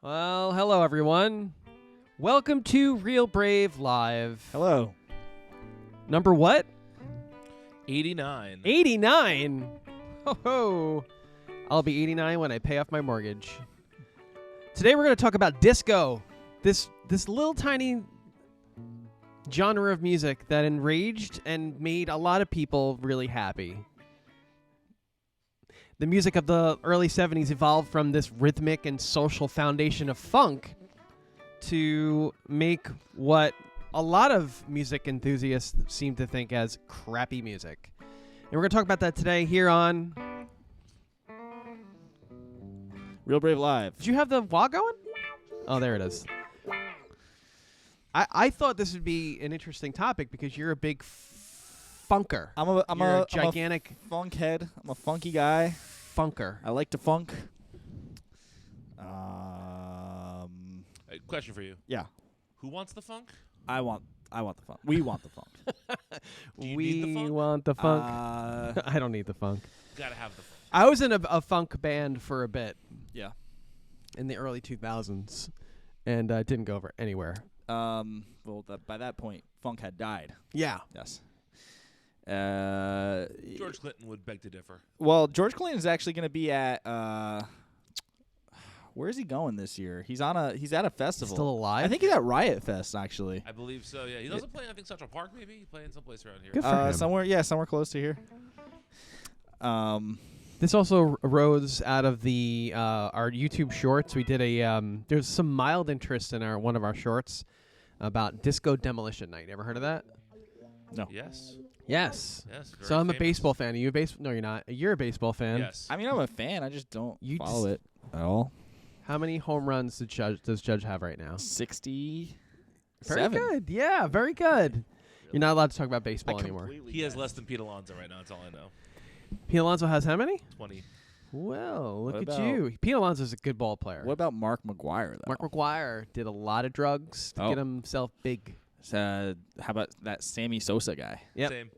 Well, hello everyone. Welcome to Real Brave Live. Hello. Number what? 89. 89. Ho ho. I'll be 89 when I pay off my mortgage. Today we're going to talk about disco. This little tiny genre of music that enraged and made a lot of people really happy. The music of the early 70s evolved from this rhythmic and social foundation of funk to make what a lot of music enthusiasts seem to think as crappy music. And we're going to talk about that today here on... Real Brave Live. Did you have the wah going? Oh, there it is. I thought this would be an interesting topic because you're a big funker. I'm You're a gigantic funk head. I'm a funky guy. funker. I like to funk. Question for you. Yeah. Who wants the funk? I want the funk. We want the funk. Do you We need the funk? want the funk. Uh, I don't need the funk. Gotta have the funk. I was in a funk band for a bit yeah. in the early 2000s, and it didn't go over anywhere. Well, by that point, funk had died. Yeah. Yes. George Clinton would beg to differ. Well, George Clinton is actually going to be at. Where is he going this year? He's at a festival. Still alive? I think he's at Riot Fest actually. I believe so, yeah. He's also playing, I think, Central Park, maybe? He's playing someplace around here. Good for him. Somewhere close to here. This also arose out of the our YouTube shorts. We did there's some mild interest in one of our shorts about Disco Demolition Night. Ever heard of that? No. Yes. Yes. Yes. So I'm a famous. baseball fan. Are you a No, you're not. You're a baseball fan. Yes. I mean, I'm a fan. I just don't You follow it at all. How many home runs does Judge have right now? 60. Very good. Yeah, very good. You're not allowed to talk about baseball anymore. He has less than Pete Alonso right now. That's all I know. Pete Alonso has how many? 20. Well, look What at about- you. Pete Alonso's a good ball player. What about Mark McGuire, though? Mark McGuire did a lot of drugs to Oh. get himself big. How about that Sammy Sosa guy? Yep. Same.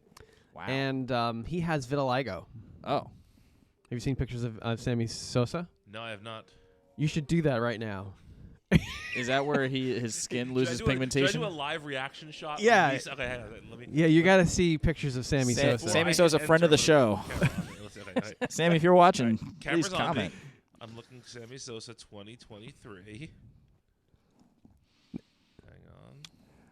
Wow. And he has vitiligo. Oh. Have you seen pictures of Sammy Sosa? No, I have not. You should do that right now. Is that where his skin loses Should I pigmentation? do a live reaction shot? Yeah. Okay, hang on. Let me. Yeah, you got to see pictures of Sammy Sosa. Sammy Sosa, friend of the show. Okay. Sammy, if you're watching, please Camera's on me. comment. I'm looking Sammy Sosa 2023. Hang on.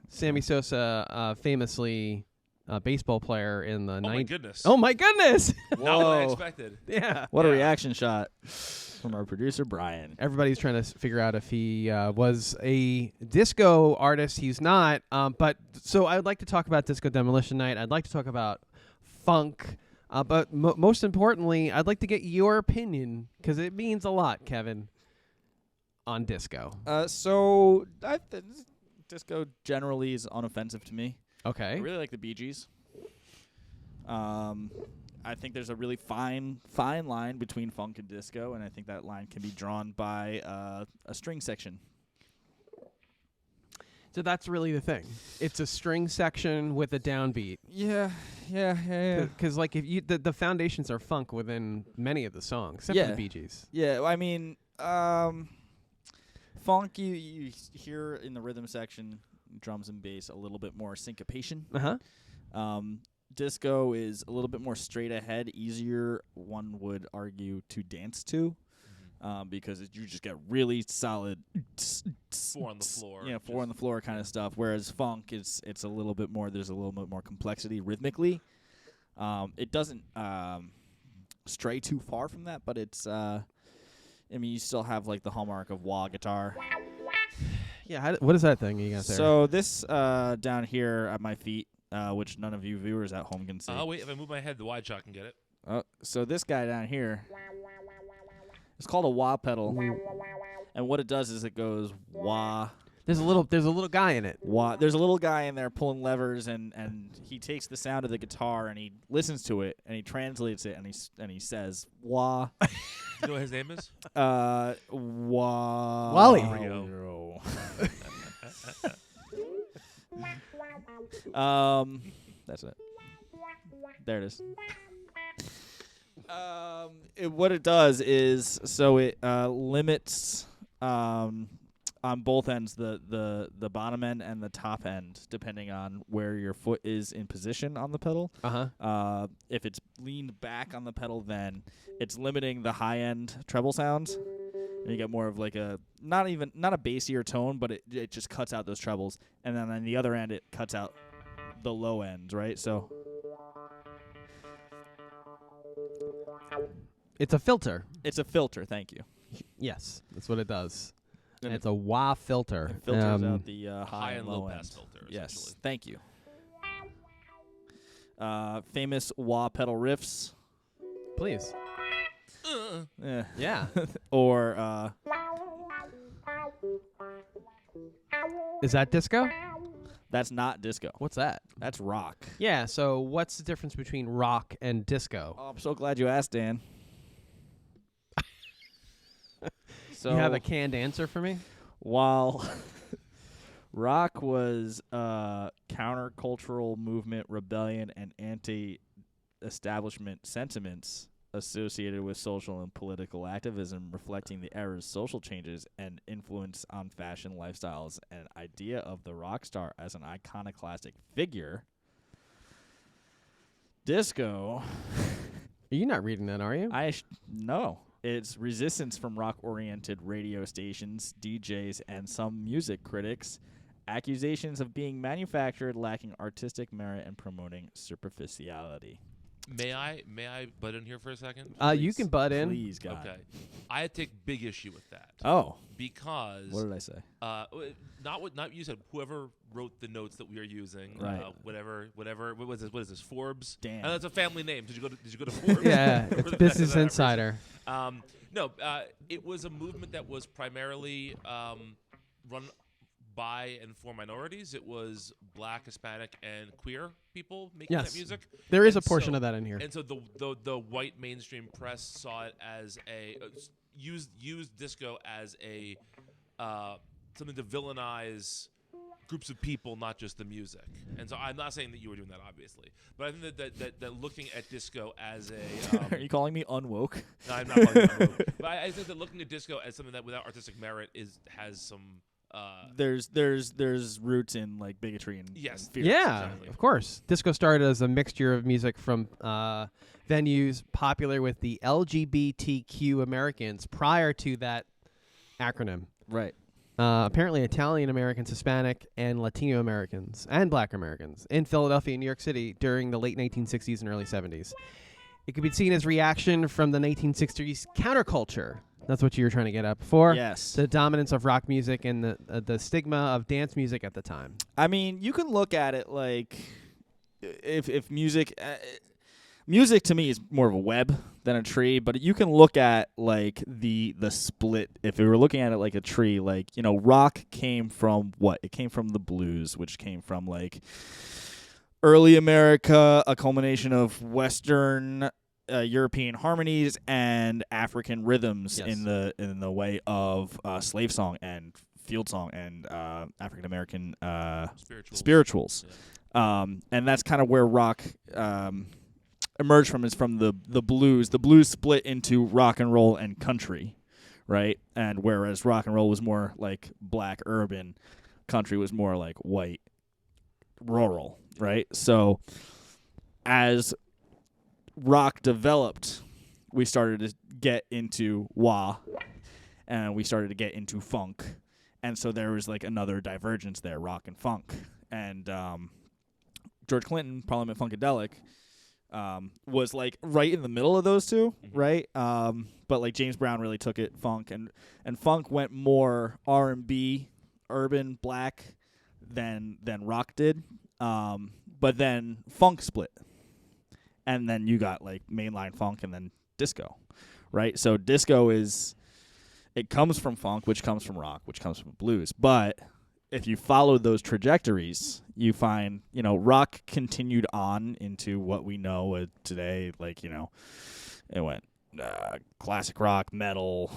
Sammy Sosa, famously a baseball player in the Oh, 90s. my goodness. Oh, my goodness. Not what I Whoa. expected. Yeah. What a Yeah. reaction shot from our producer, Brian. Everybody's trying to figure out if he was a disco artist. He's not. But so I would like to talk about Disco Demolition Night. I'd like to talk about funk. But most importantly, I'd like to get your opinion because it means a lot, Kevin, on disco. Disco generally is unoffensive to me. I Okay. really like the Bee Gees. I think there's a really fine line between funk and disco, and I think that line can be drawn by a string section. So that's really the thing. It's a string section with a downbeat. Yeah. Because like if you the foundations are funk within many of the songs, except for Yeah. the Bee Gees. Yeah, I mean, funk you hear in the rhythm section, drums and bass, a little bit more syncopation. Uh-huh. Disco is a little bit more straight ahead, easier, one would argue, to dance to, because you just get really solid 4 on the floor. Yeah, four on the floor kind of stuff. Whereas funk it's a little bit more. There's a little bit more complexity rhythmically. It doesn't stray too far from that, but it's. I mean, you still have like the hallmark of wah guitar. Yeah. What is that thing you got there? So this down here at my feet, which none of you viewers at home can see. Oh, wait. If I move my head, the wide shot can get it. So this guy down here, it's called a wah pedal, and what it does is it goes wah. there's a little guy in it. Wah. There's a little guy in there pulling levers, and he takes the sound of the guitar and he listens to it and he translates it and he says wah. You know what his name is? Wah. Wally. Rio. That's it. There it is. What it does is, so it limits on both ends, the bottom end and the top end, depending on where your foot is in position on the pedal. If it's leaned back on the pedal, then it's limiting the high end treble sounds. And you get more of like not a bassier tone, but it just cuts out those trebles. And then on the other end, it cuts out the low end, right? So It's a filter. it's a filter. Thank you. Yes, that's what it does. And It's a wah filter. It filters out the high and low low pass end. filter. Yes, Essentially. thank you. Famous wah pedal riffs. Please. Eh. Yeah. Or Is that disco? that's not disco. What's that? That's rock. Yeah, so what's the difference between rock and disco? Oh, I'm so glad you asked, Dan. So You have a canned answer for me? while rock was countercultural movement, rebellion, and anti-establishment sentiments associated with social and political activism, reflecting the era's social changes and influence on fashion, lifestyles, and idea of the rock star as an iconoclastic figure. Disco, You're not reading that, are you? no. It's resistance from rock-oriented radio stations, DJs, and some music critics. Accusations of being manufactured, lacking artistic merit, and promoting superficiality. May I butt in here for a second? You can butt in. Please, God. Okay. I take big issue with that. Oh, Because what did I say? not you said, whoever wrote the notes that we are using, Right. whatever. What was this? What is this? Forbes. Dan. That's a family name. Did you go to Forbes? Yeah, Or it's the- Business that Insider. No, it was a movement that was primarily run by and for minorities. It was Black, Hispanic, and queer people making Yes. that music. There is a And portion so- of that in here. And so the white mainstream press saw it as used disco as a something to villainize groups of people, not just the music. And so I'm not saying that you were doing that, obviously, but I think that looking at disco as a Are you calling me unwoke? no, I'm not calling it unwoke. But I think that looking at disco as something that without artistic merit has some There's roots in like bigotry and Yes. and fear. Yeah, exactly. of course. Disco started as a mixture of music from venues popular with the LGBTQ Americans prior to that acronym. Right. Apparently Italian Americans, Hispanic, and Latino Americans, and Black Americans in Philadelphia and New York City during the late 1960s and early 70s. It could be seen as reaction from the 1960s counterculture. That's what you were trying to get at before. Yes. The dominance of rock music and the stigma of dance music at the time. I mean, you can look at it like if music music to me is more of a web than a tree, but you can look at like the split. If we were looking at it like a tree, like, you know, rock came from what? It came from the blues, which came from like early America, a culmination of Western European harmonies and African rhythms Yes. in the way of slave song and field song and African American spirituals. Yeah. And that's kind of where rock emerged from, is from the blues. The blues split into rock and roll and country, right? And whereas rock and roll was more like black urban, country was more like white rural, right? So as rock developed, we started to get into wah, and we started to get into funk. And so there was like another divergence there, rock and funk. And George Clinton, Parliament Funkadelic, was like right in the middle of those two, right? But like James Brown really took it funk, and funk went more R&B, urban, black than rock did. But then funk split, and then you got like mainline funk and then disco, right? So disco it comes from funk, which comes from rock, which comes from blues. But if you follow those trajectories, you find, you know, rock continued on into what we know today. Like, you know, it went classic rock, metal,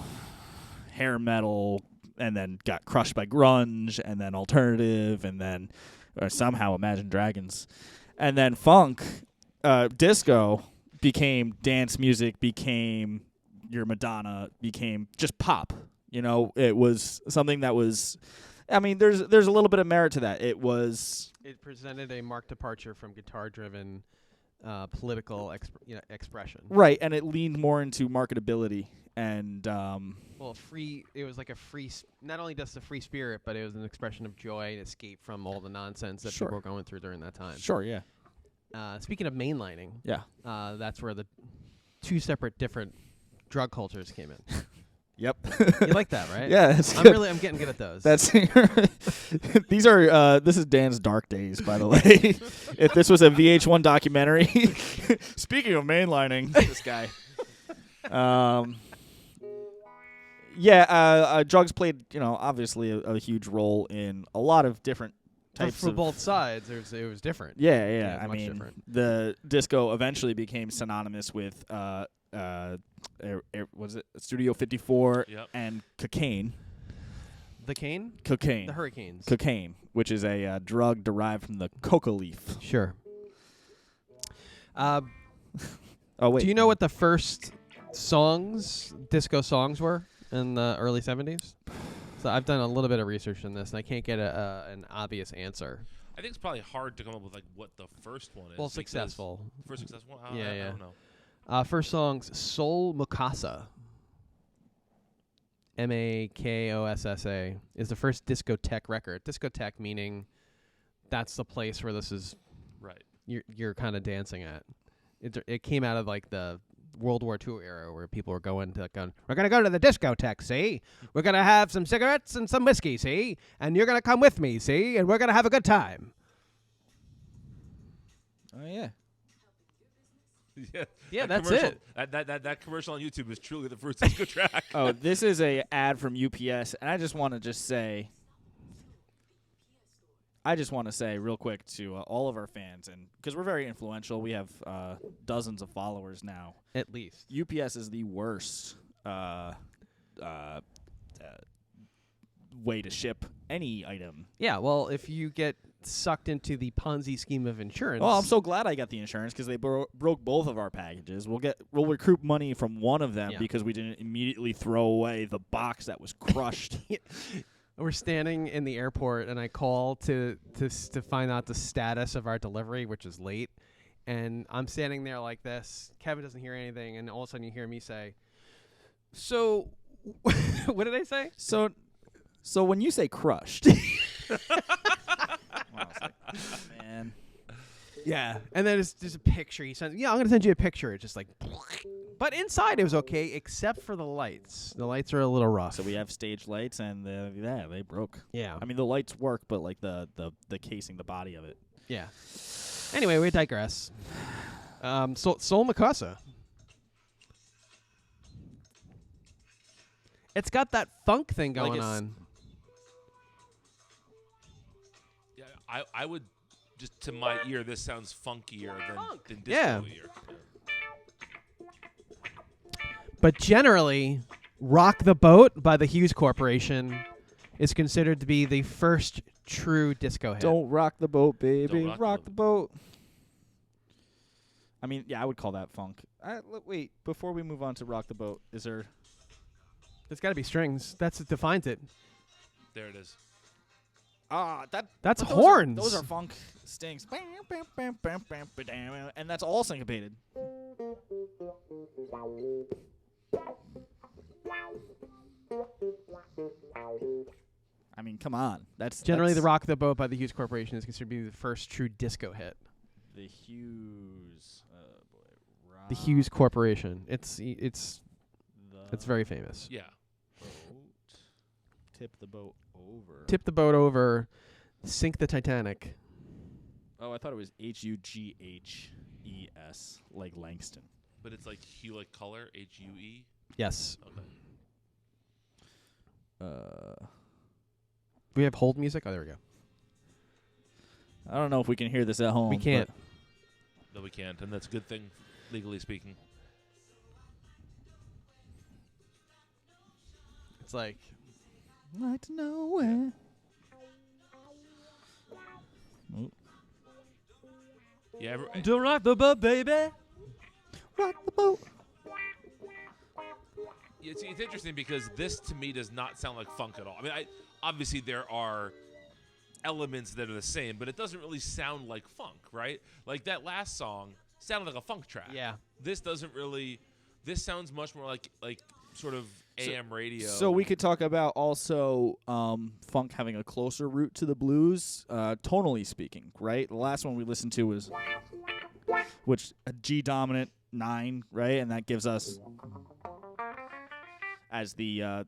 hair metal, and then got crushed by grunge, and then alternative, and then somehow Imagine Dragons. And then funk, disco became dance music, became your Madonna, became just pop. You know, it was something that was. I mean, there's a little bit of merit to that. It presented a marked departure from guitar-driven political expression. Right, and it leaned more into marketability and it was like a free not only just a free spirit, but it was an expression of joy and escape from all the nonsense that Sure. people were going through during that time. Sure, yeah. Speaking of mainlining, that's where the two separate different drug cultures came in. Yep. You like that, right? Yeah, I'm getting good at those. That's these are this is Dan's dark days, by the way. If this was a VH1 documentary. Speaking of mainlining, this guy. Drugs played, obviously a huge role in a lot of different types for of both sides. It was different. Yeah. I mean, different. The disco eventually became synonymous with was it Studio 54 and cocaine. The cane? Cocaine. The Hurricanes. Cocaine, which is a drug derived from the coca leaf. Sure. Oh wait. Do you know what the first disco songs were in the early 70s? So I've done a little bit of research on this, and I can't get an obvious answer. I think it's probably hard to come up with like what the first one is. Well, successful. First successful one? Yeah. I don't know. First song's Soul Mukasa. Makossa is the first discotheque record. Discotheque meaning that's the place where this is right. You're kind of dancing at. It came out of like the World War II era where people were we're gonna go to the discotheque, see? We're gonna have some cigarettes and some whiskey, see? And you're gonna come with me, see? And we're gonna have a good time. Oh yeah. Yeah, that's it. That commercial on YouTube is truly the first disco track. Oh, this is a ad from UPS, and I just want to say real quick to all of our fans, and because we're very influential, we have dozens of followers now. At least. UPS is the worst way to ship any item. Yeah, well, if you get sucked into the Ponzi scheme of insurance. Oh, I'm so glad I got the insurance because they broke both of our packages. We'll recoup money from one of them because we didn't immediately throw away the box that was crushed. We're standing in the airport, and I call to find out the status of our delivery, which is late. And I'm standing there like this. Kevin doesn't hear anything, and all of a sudden you hear me say, "So, what did I say?" So when you say crushed, man. Yeah, and then there's a picture. He sends, I'm gonna send you a picture. It's just like, but inside it was okay, except for the lights. The lights are a little rough. So we have stage lights, and they broke. Yeah, I mean the lights work, but like the casing, the body of it. Yeah. Anyway, we digress. Soul Mukasa. It's got that funk thing going on. Yeah, I would just to my ear, this sounds funkier than disco ear. But generally, "Rock the Boat" by the Hughes Corporation is considered to be the first true disco hit. Don't rock the boat, baby. Don't rock the boat. I mean, yeah, I would call that funk. Wait, before we move on to "Rock the Boat," is there? There's got to be strings. That's what defines it. There it is. That's horns. Those are funk stings. And that's all syncopated. I mean, come on. That's generally the "Rock the Boat" by the Hughes Corporation is considered to be the first true disco hit. The Hughes, the Hughes Corporation. It's very famous. Yeah. Tip the boat over. Tip the boat over. Sink the Titanic. Oh, I thought it was Hughes, like Langston. But it's like hue, like color, HUE. Yes. Okay. We have hold music. Oh, there we go. I don't know if we can hear this at home. We can't. No, we can't, and that's a good thing, legally speaking. It's like, like to know where. Yeah. Don't rock the boat, baby. Rock the boat. It's interesting because this to me does not sound like funk at all. I mean, obviously there are elements that are the same, but it doesn't really sound like funk, right? Like that last song sounded like a funk track. Yeah. This doesn't really. This sounds much more like sort of AM radio. So we could talk about also funk having a closer root to the blues, tonally speaking, right? The last one we listened to was a G dominant 9, right? And that gives us as the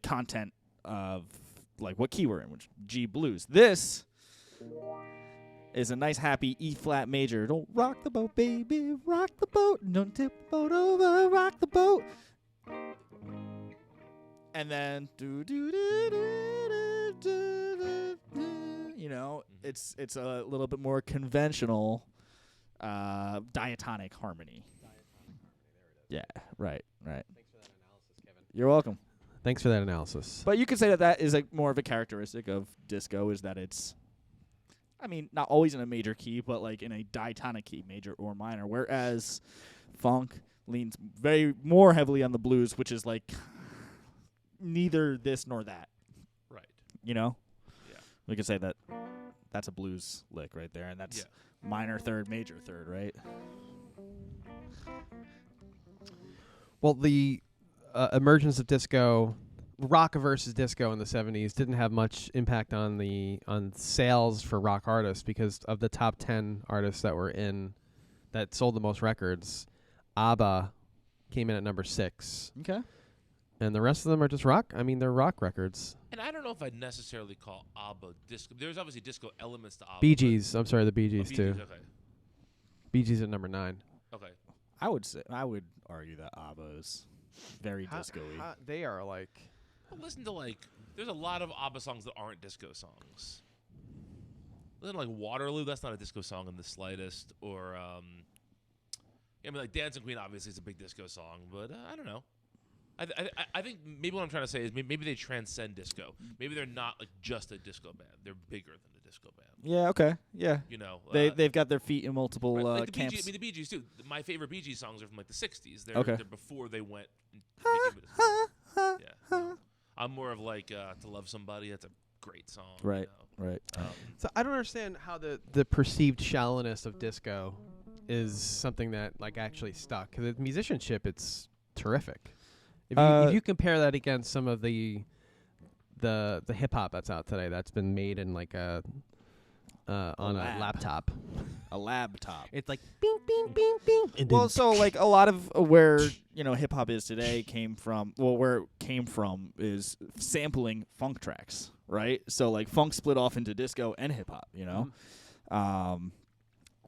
content of like what key we're in, which G blues. This is a nice happy E flat major. Don't rock the boat, baby, rock the boat. Don't tip the boat over, rock the boat. And then it's a little bit more conventional diatonic harmony. Yeah, right. Thanks for that analysis, Kevin. You're welcome. Thanks for that analysis. But you could say that is more of a characteristic of disco, is that it's, I mean, not always in a major key, but like in a diatonic key, major or minor. Whereas funk leans very more heavily on the blues, which is like neither this nor that. Right. You know? Yeah. We could say that that's a blues lick right there, and that's minor third, major third, right? Well, the emergence of disco, rock versus disco in the 70s, didn't have much impact on sales for rock artists, because of the top 10 artists that sold the most records, ABBA came in at number 6. Okay. And the rest of them are just rock. I mean, they're rock records. And I don't know if I'd necessarily call ABBA disco. There's obviously disco elements to ABBA. Bee Gees. I'm sorry, the Bee Gees, Bee too. Gees, okay. Bee Gees at number 9. Okay. I would argue that ABBA is very disco-y. They are like... Well, listen to there's a lot of ABBA songs that aren't disco songs. Listen to Waterloo, that's not a disco song in the slightest. Or, I mean, like Dancing Queen obviously is a big disco song, but I don't know. I think maybe what I'm trying to say is maybe they transcend disco. Maybe they're not like just a disco band. They're bigger than a disco band. Yeah, okay. Yeah. You know, they've got their feet in multiple right, the camps. Bee Gees, I mean, the Bee Gees too. My favorite Bee Gees songs are from like the 60s. They're before they went. Yeah. No. I'm more of like To Love Somebody. That's a great song. Right. You know? Right. So I don't understand how the perceived shallowness of disco is something that like actually stuck. Because the musicianship, it's terrific. If you compare that against some of the hip hop that's out today, that's been made in like a laptop. A lab top. It's like bing bing bing bing. Well, so like a lot of where hip hop is today came from. Well, where it came from is sampling funk tracks, right? So like funk split off into disco and hip hop. You know,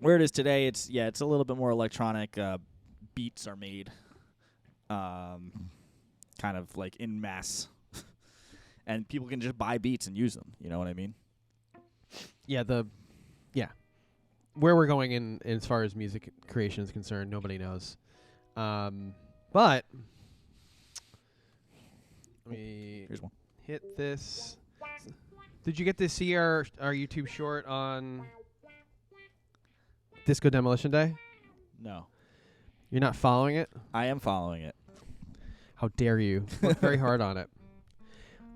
where it is today, it's a little bit more electronic. Beats are made, kind of like in mass, and people can just buy beats and use them. You know what I mean? Where we're going in as far as music creation is concerned, nobody knows. But Here's one. Hit this. Did you get to see our YouTube short on Disco Demolition Day? No. You're not following it? I am following it. How dare you? Worked very hard on it.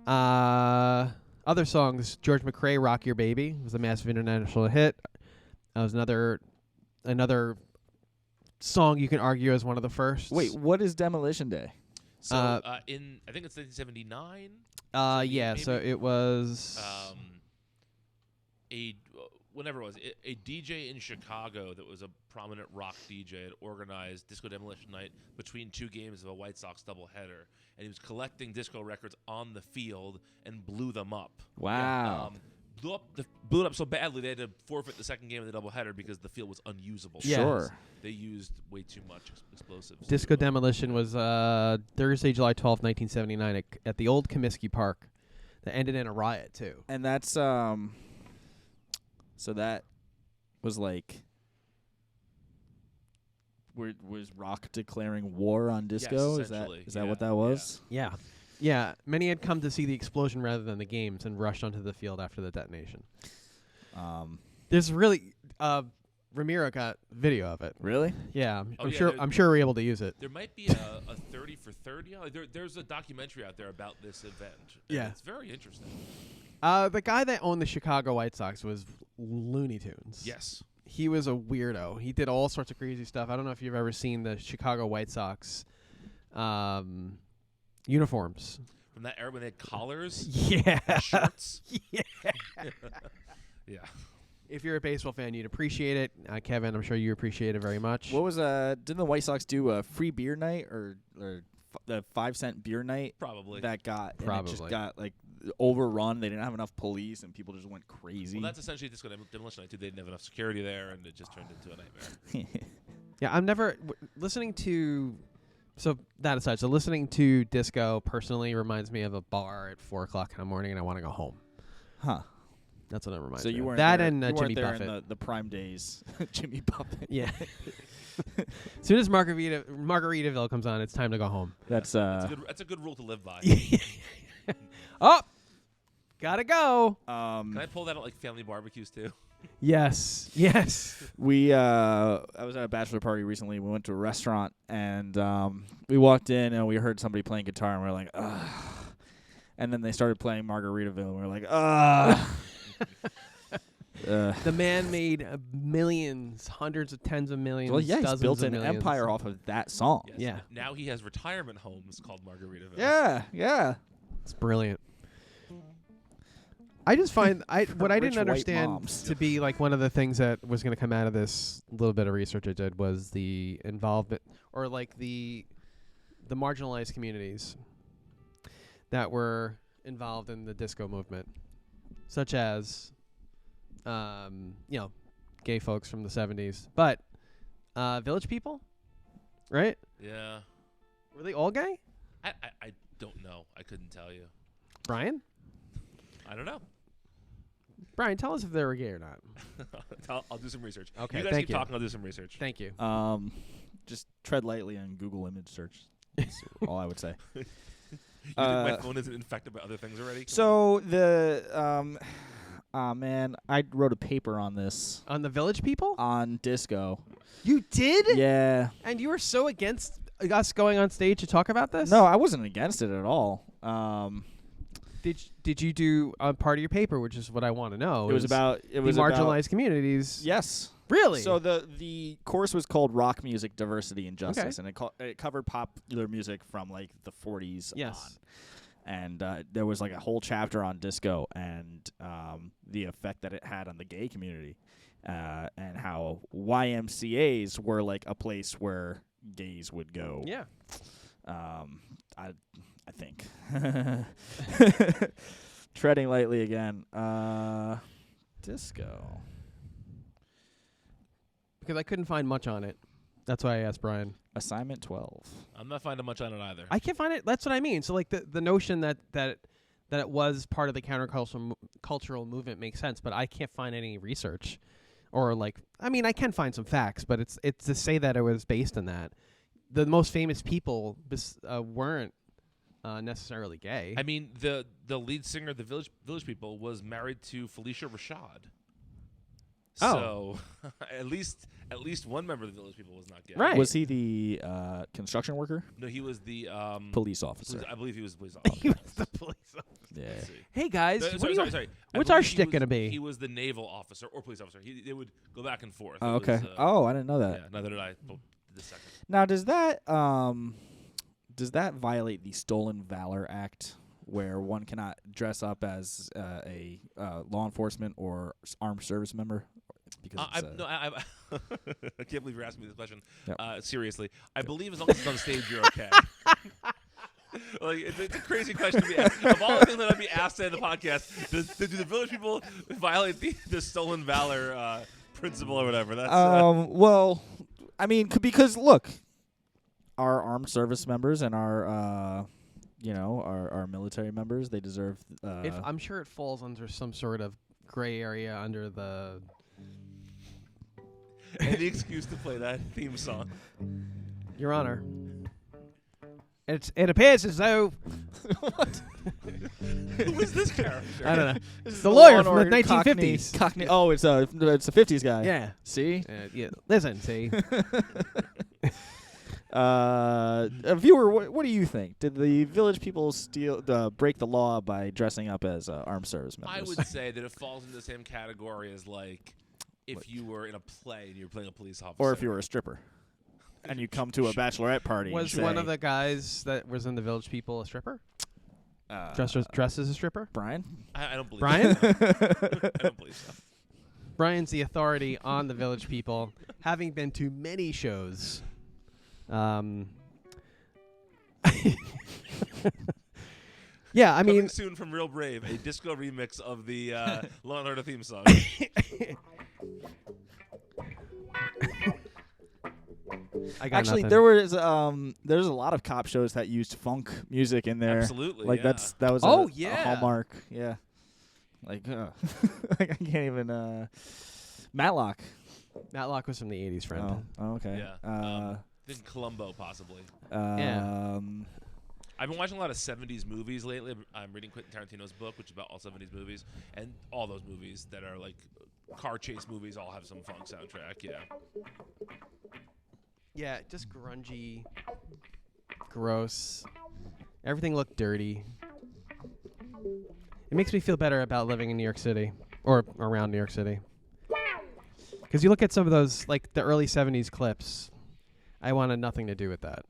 Other songs, George McRae, Rock Your Baby, was a massive international hit. That was another song you can argue as one of the first. Wait, what is Demolition Day? So I think it's 1979. Yeah. Maybe? So it was whenever it was a DJ in Chicago that was a prominent rock DJ had organized Disco Demolition Night between 2 games of a White Sox doubleheader, and he was collecting disco records on the field and blew them up. Wow. Blew it up so badly they had to forfeit the second game of the doubleheader because the field was unusable. Yeah. Sure. They used way too much explosives. Disco Demolition was Thursday, July 12th, 1979 at the old Comiskey Park. That ended in a riot, too. And that's so that was like was rock declaring war on disco? Yes, is that what that was? Yeah. Yeah. Many had come to see the explosion rather than the games and rushed onto the field after the detonation. There's really Ramiro got video of it. Really? Yeah, Oh, I'm yeah, sure. there- I'm sure we're able to use it. There might be a 30 for 30. There's a documentary out there about this event. And Yeah. it's very interesting. The guy that owned the Chicago White Sox was Looney Tunes. Yes. He was a weirdo. He did all sorts of crazy stuff. I don't know if you've ever seen the Chicago White Sox uniforms. From that era when they had collars, Yeah. and shirts. Yeah. Yeah. If you're a baseball fan, you'd appreciate it. Kevin, I'm sure you appreciate it very much. What was didn't the White Sox do a free beer night or the 5-cent beer night? Probably. That got and it Probably. just got like overrun. They didn't have enough police and people just went crazy. Well, that's essentially Disco Demolition Night, too. They didn't have enough security there, and it just turned into a nightmare. Yeah, I'm never listening to. So that aside, so listening to disco personally reminds me of a bar at 4:00 in the morning, and I want to go home. Huh. That's what it reminds So me you of. weren't That there, and you weren't Jimmy there Buffett. in the prime days. Jimmy Buffett. Yeah. As soon as Margaritaville comes on, it's time to go home. That's That's a good rule to live by. Oh, gotta go. Can I pull that at like family barbecues too? Yes. we I was at a bachelor party recently. We went to a restaurant and we walked in and we heard somebody playing guitar and we were like, ugh. And then they started playing Margaritaville and we were like, ugh. The man made millions, hundreds of tens of millions. Well, yeah, he's dozens built of an millions. empire off of that song. Yes. Yeah. Now he has retirement homes called Margaritaville. Yeah. It's brilliant. I just find what I Rich didn't white understand moms. to be like one of the things that was going to come out of this little bit of research I did was the involvement or like the marginalized communities that were involved in the disco movement, such as gay folks from the 70s, but village people, right? Yeah. Were they all gay? I don't know. I couldn't tell you. Brian? I don't know. Brian, tell us if they were gay or not. I'll do some research. Okay, You guys thank keep you. talking. I'll do some research. Thank you. Just tread lightly on Google image search. That's all I would say. You think my phone isn't infected by other things already? Come So the man, I wrote a paper on this On the village people? on disco. You did? Yeah. And you were so against us going on stage to talk about this? No, I wasn't against it at all. Did you do part of your paper, which is what I want to know? It was about the marginalized communities. Yes. Really? So the course was called Rock Music, Diversity, and Justice, and it covered popular music from like the 40s Yes. on. And there was like a whole chapter on disco and the effect that it had on the gay community, and how YMCA's were like a place where gays would go. Yeah. I think treading lightly again. Disco. Because I couldn't find much on it. That's why I asked Brian. Assignment 12. I'm not finding much on it either. I can't find it. That's what I mean. So like the notion that it was part of the countercultural cultural movement makes sense, but I can't find any research, or like I mean I can find some facts, but it's to say that it was based on that. The most famous people weren't necessarily gay. I mean, the lead singer of the Village People was married to Felicia Rashad. Oh. So at least one member of the Village People was not gay. Right. Was he the construction worker? No, he was the Police officer. I believe he was the police officer. He was the police officer. Yeah. Let's see. Hey guys, No, what sorry, do you- sorry. I what's our believe he shtick was- gonna be? He was the naval officer or police officer. They would go back and forth. Oh, It okay. was, I didn't know that. Yeah, neither did I. Well, the second. Now, does that violate the Stolen Valor Act, where one cannot dress up as a law enforcement or armed service member? Because I can't believe you're asking me this question. Yep. Seriously, I believe as long as it's on stage, you're okay. Like it's a crazy question to be asked. Of all the things that I'd be asked in the podcast, do the Village People violate the Stolen Valor principle or whatever? That's well, I mean, because look, our armed service members and our our military members, they deserve. If I'm sure it falls under some sort of gray area under the. any excuse to play that theme song. Your Honor. It appears as though. What? Who is this character? I don't know. This is The lawyer Law and from the Order 1950s. Cockney. Oh, it's a 50s guy. Yeah. See? Yeah. Listen, see. Viewer, what do you think? Did the village people break the law by dressing up as armed service members? I would say that it falls into the same category as like if you were in a play and you were playing a police officer, or if you were a stripper and you come to a bachelorette party. Was and one say, of the guys that was in the Village People a stripper? uh, Dressed as a stripper? Brian? I don't believe Brian? so. I don't believe so. Brian's the authority on the Village People, having been to many shows. Yeah, I Coming mean, soon from Real Brave, a disco remix of the Law and Order theme song. I got Actually, nothing. there's a lot of cop shows that used funk music in there. Absolutely, Like yeah. that was Oh, a yeah. hallmark. Yeah. Like like I can't even Matlock. Matlock was from the 80s, friend. Oh, okay. Yeah. I think Columbo, possibly. Yeah. I've been watching a lot of 70s movies lately. I'm reading Quentin Tarantino's book, which is about all 70s movies. And all those movies that are like car chase movies all have some funk soundtrack, yeah. Yeah, just grungy, gross. Everything looked dirty. It makes me feel better about living in New York City or around New York City. Because you look at some of those, like the early 70s clips, I wanted nothing to do with that.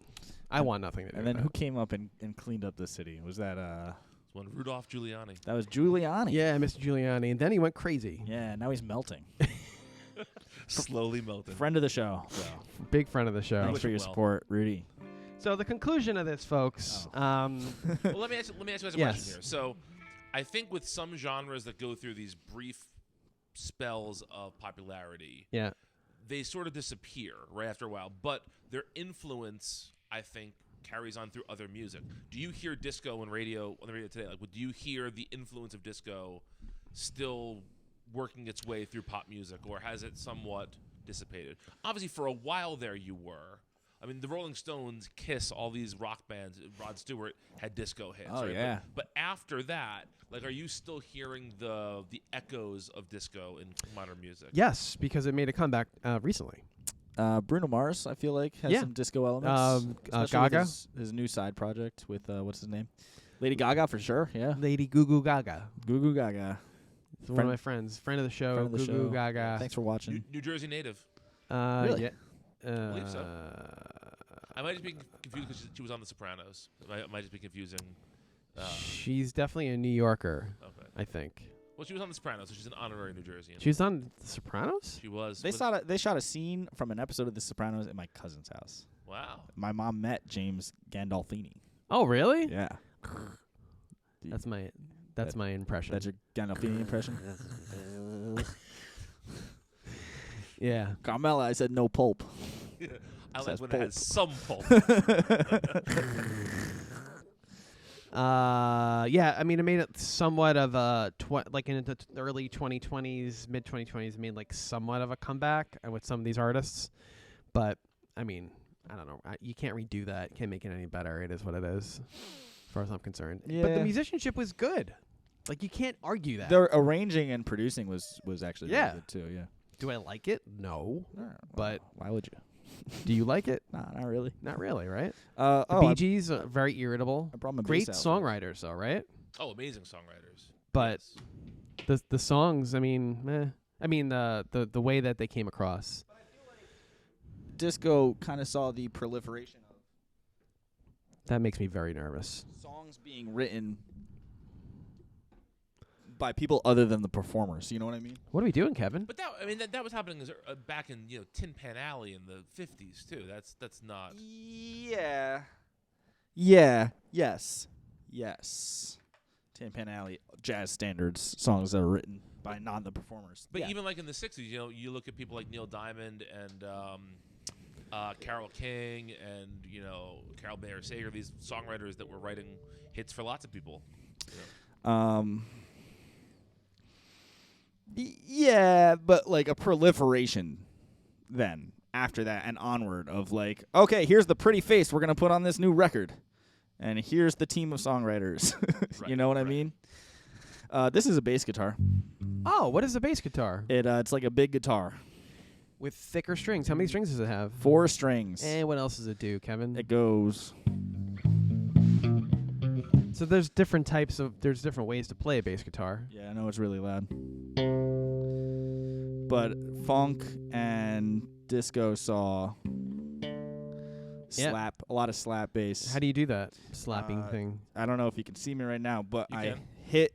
I want nothing to do And with then that. who came up and cleaned up the city? Was that It's one Rudolph Giuliani. that was Giuliani? Yeah, Mr. Giuliani. And then he went crazy. Yeah, now he's melting. Slowly melting. Friend of the show. So. Big friend of the show. Thanks wish for him your well. support, Rudy. So the conclusion of this, folks. Well, let me ask you guys a Yes. question here. So I think with some genres that go through these brief spells of popularity, Yeah. they sort of disappear right after a while, but their influence, I think, carries on through other music. Do you hear disco on the radio today? Like, do you hear the influence of disco still working its way through pop music, or has it somewhat dissipated? Obviously, for a while there, you were. I mean, the Rolling Stones, Kiss, all these rock bands, Rod Stewart had disco hits. Oh, right? yeah. But after that, like, are you still hearing the echoes of disco in modern music? Yes, because it made a comeback recently. Bruno Mars, I feel like, has Yeah. some disco elements. Especially with Gaga? his new side project with, what's his name? Lady Gaga, for sure, yeah. Lady Goo Goo Gaga. Goo Goo Gaga. It's one of my friends. Friend of the show. Friend of the Goo show. Goo Gaga. Thanks for watching. New Jersey native. Really? Yeah. I believe so. I might just be confused because she was on The Sopranos. I might just be confusing. She's definitely a New Yorker, Okay. I think. Well, she was on The Sopranos, so she's an honorary New Jerseyan. She was on The Sopranos? She was. They shot a scene from an episode of The Sopranos at my cousin's house. Wow. My mom met James Gandolfini. Oh, really? Yeah. That's my impression. That's your Gandolfini impression? Yeah. Carmela, I said no pulp. I like Says when pulp. it has some pulp. Yeah, I mean, it made it somewhat of a like in the early 2020s, mid 2020s, it made like somewhat of a comeback with some of these artists. But I mean, I don't know. You can't redo that. Can't make it any better. It is what it is, as far as I'm concerned. But the Yeah. musicianship was good. Like you can't argue that. Their arranging and producing was actually Yeah. really good too, yeah. Do I like it? No. But why would you? do you like it? Nah, not really. Not really, right? The The Bee Gees are very irritable. I brought my Great bass out. songwriters, though, right? Oh, amazing songwriters. But Yes. the songs, I mean, I mean the way that they came across. Disco kind of saw the proliferation of That makes me very nervous. songs being written by people other than the performers. You know what I mean? What are we doing, Kevin? But that was happening back in Tin Pan Alley in the 50s too. That's not. Yeah. Yeah. Yes. Tin Pan Alley jazz standards songs that are written by the performers. But even like in the 60s, you look at people like Neil Diamond and Carole King and Carol Bayer Sager, these songwriters that were writing hits for lots of people. Yeah, but like a proliferation then after that and onward of like, okay, here's the pretty face we're going to put on this new record. and here's the team of songwriters. You know what I mean? This is a bass guitar. Oh, what is a bass guitar? It's like a big guitar. With thicker strings. How many strings does it have? 4 strings. And what else does it do, Kevin? It goes. So there's different ways to play a bass guitar. Yeah, I know it's really loud. But funk and disco saw a lot of slap bass. How do you do that slapping thing? I don't know if you can see me right now, but I can. hit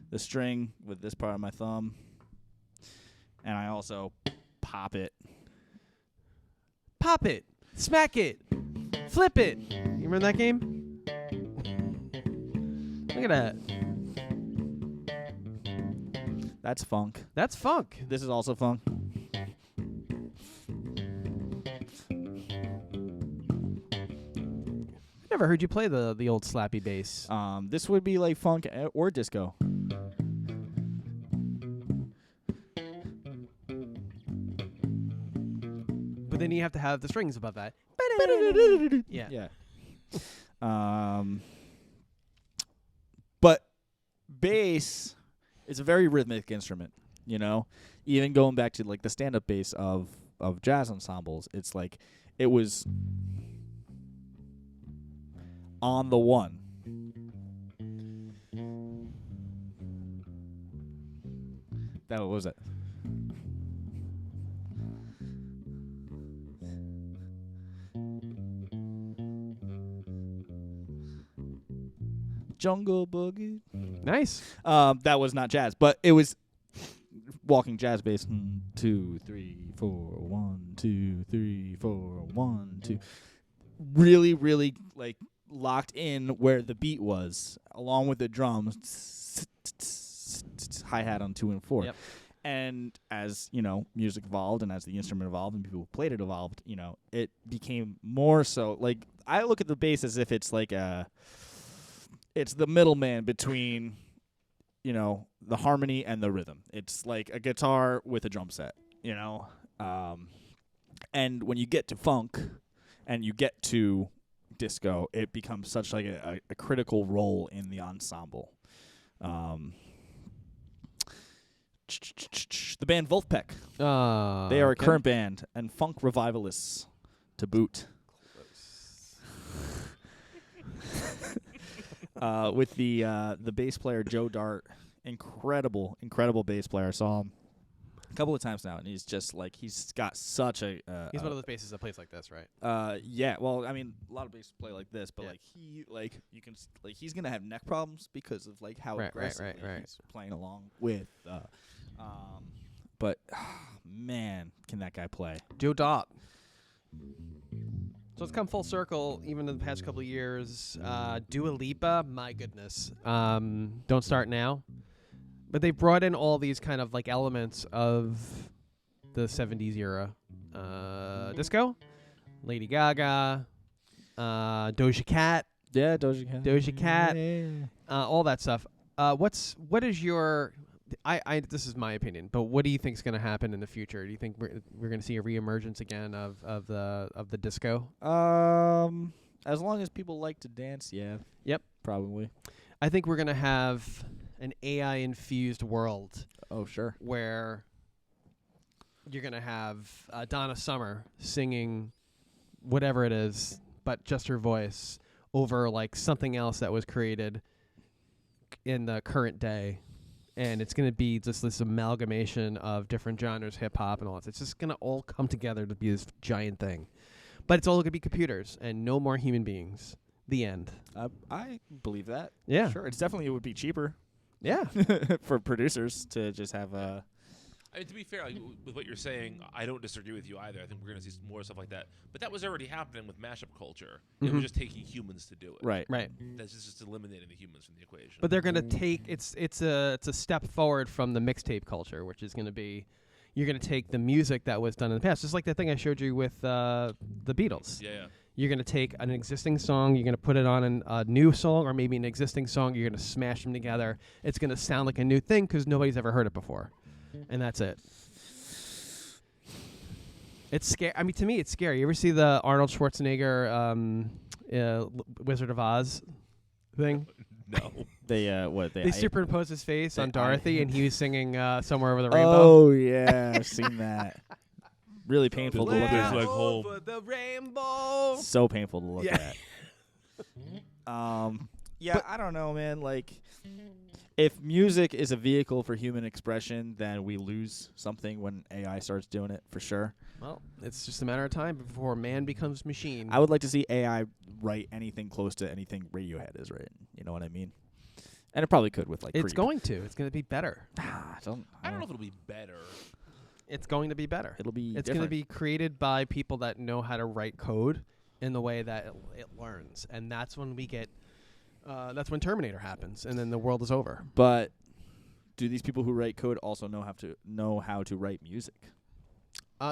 the string with this part of my thumb, and I also pop it. Pop it, smack it, flip it. You remember that game? Look at that. That's funk. That's funk. This is also funk. I never heard you play the old slappy bass. This would be like funk or disco. But then you have to have the strings above that. Yeah. Yeah. But bass is a very rhythmic instrument, you know? Even going back to like the stand-up bass of jazz ensembles, it's like it was on the one. What was it? Jungle Boogie. Nice. That was not jazz, but it was walking jazz bass. 2, 3, 4, 1, 2, 3, 4, 1, 2. Really, really like locked in where the beat was, along with the drums. Hi-hat on 2 and 4. Yep. And as, you know, music evolved and as the instrument evolved and people who played it evolved, you know, it became more so like I look at the bass as if it's like it's the middleman between, you know, the harmony and the rhythm. It's like a guitar with a drum set, you know. And when you get to funk and you get to disco, it becomes such like a critical role in the ensemble. The band Wolfpack. They are a current band and funk revivalists to boot. With the bass player Joe Dart, incredible bass player. I saw him a couple of times now, and he's just like he's got such a. He's one of those basses that plays like this, right? Yeah. Well, I mean, a lot of basses play like this, but Yeah. you can he's gonna have neck problems because of like how aggressively he's playing along with. But man, can that guy play? Joe Dot. So it's come full circle, even in the past couple of years. Dua Lipa, my goodness. Don't Start Now. But they brought in all these kind of like elements of the 70s era. Disco, Lady Gaga, Doja Cat. Yeah, Doja Cat. All that stuff. What is your... this is my opinion, but what do you think is going to happen in the future? Do you think we're going to see a reemergence again of the disco? As long as people like to dance, yeah. Yep. Probably. I think we're going to have an AI infused world. Oh, sure. Where you're going to have Donna Summer singing whatever it is, but just her voice over like something else that was created in the current day. And it's going to be just this amalgamation of different genres, hip-hop and all that. It's just going to all come together to be this giant thing. But it's all going to be computers and no more human beings. The end. I believe that. Yeah. Sure. It would be cheaper. Yeah. For producers to just have a... I mean, to be fair, like, with what you're saying, I don't disagree with you either. I think we're going to see more stuff like that. But that was already happening with mashup culture. It was just taking humans to do it. Right. That's just eliminating the humans from the equation. But they're going to take it's a step forward from the mixtape culture, which is going to be you're going to take the music that was done in the past, just like that thing I showed you with the Beatles. Yeah. You're going to take an existing song, you're going to put it on a new song, or maybe an existing song. You're going to smash them together. It's going to sound like a new thing because nobody's ever heard it before. And that's it. It's scary. I mean, to me, it's scary. You ever see the Arnold Schwarzenegger Wizard of Oz thing. No. They superimposed his face on Dorothy, and he was singing "Somewhere Over the Rainbow." Oh yeah, I've seen that. Really painful to look Somewhere at. like home. Over the rainbow. So painful to look Yeah. at. Yeah, I don't know, man. Like, if music is a vehicle for human expression, then we lose something when AI starts doing it, for sure. Well, it's just a matter of time before man becomes machine. I would like to see AI write anything close to anything Radiohead has written. You know what I mean? And it probably could with, like, It's Creep. going to. It's going to be better. I don't know if it'll be better. It's going to be better. It'll be It's going to be created by people that know how to write code in the way that it learns. And that's when we get... that's when Terminator happens, and then the world is over. But do these people who write code also know how to write music?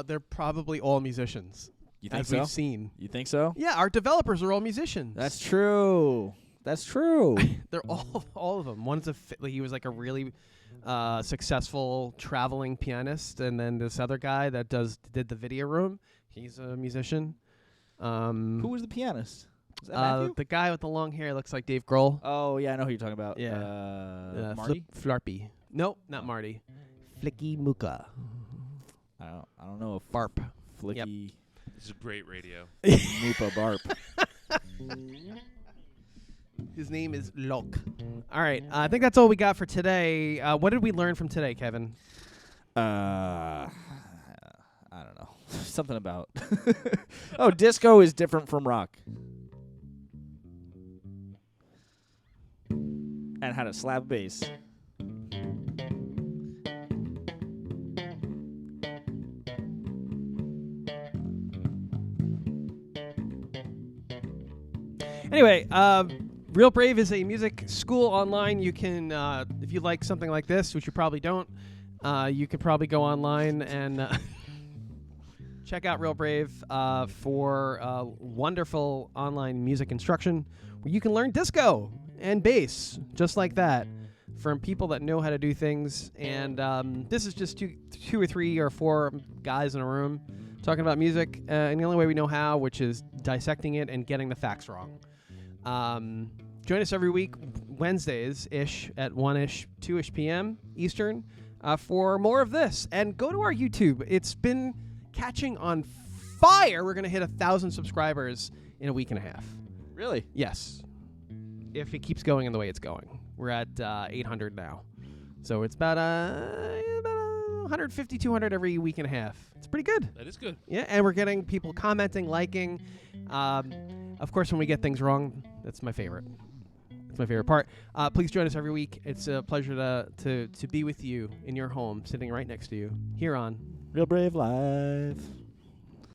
They're probably all musicians. You think as so? we've seen. You think so? Yeah, our developers are all musicians. That's true. That's true. They're all of them. One's he was like a really successful traveling pianist, and then this other guy that did the video room. He's a musician. Who was the pianist? Was that Matthew? The guy with the long hair looks like Dave Grohl. Oh yeah, I know who you're talking about. Yeah, Marty? Flarpy. Nope, not Marty. Flicky Muka. I don't know if Barp. Flicky This is great radio. Moopa Barp. His name is Lok. All right, I think that's all we got for today. What did we learn from today, Kevin? I don't know. Something about disco is different from rock. And how to slap bass. Anyway, Real Brave is a music school online. You can, if you like something like this, which you probably don't, you could probably go online and check out Real Brave for wonderful online music instruction where you can learn disco and bass just like that from people that know how to do things. And this is just two or three or four guys in a room talking about music in the only way we know how, which is dissecting it and getting the facts wrong. Join us every week, Wednesdays-ish at 1-ish, 2-ish p.m. Eastern for more of this. And go to our YouTube. It's been catching on fire. We're going to hit 1,000 subscribers in a week and a half. Really? Yes. If it keeps going in the way it's going. We're at 800 now. So it's about 150, 200 every week and a half. It's pretty good. That is good. Yeah, and we're getting people commenting, liking. Of course, when we get things wrong, that's my favorite. It's my favorite part. Please join us every week. It's a pleasure to be with you in your home, sitting right next to you, here on Real Brave Live.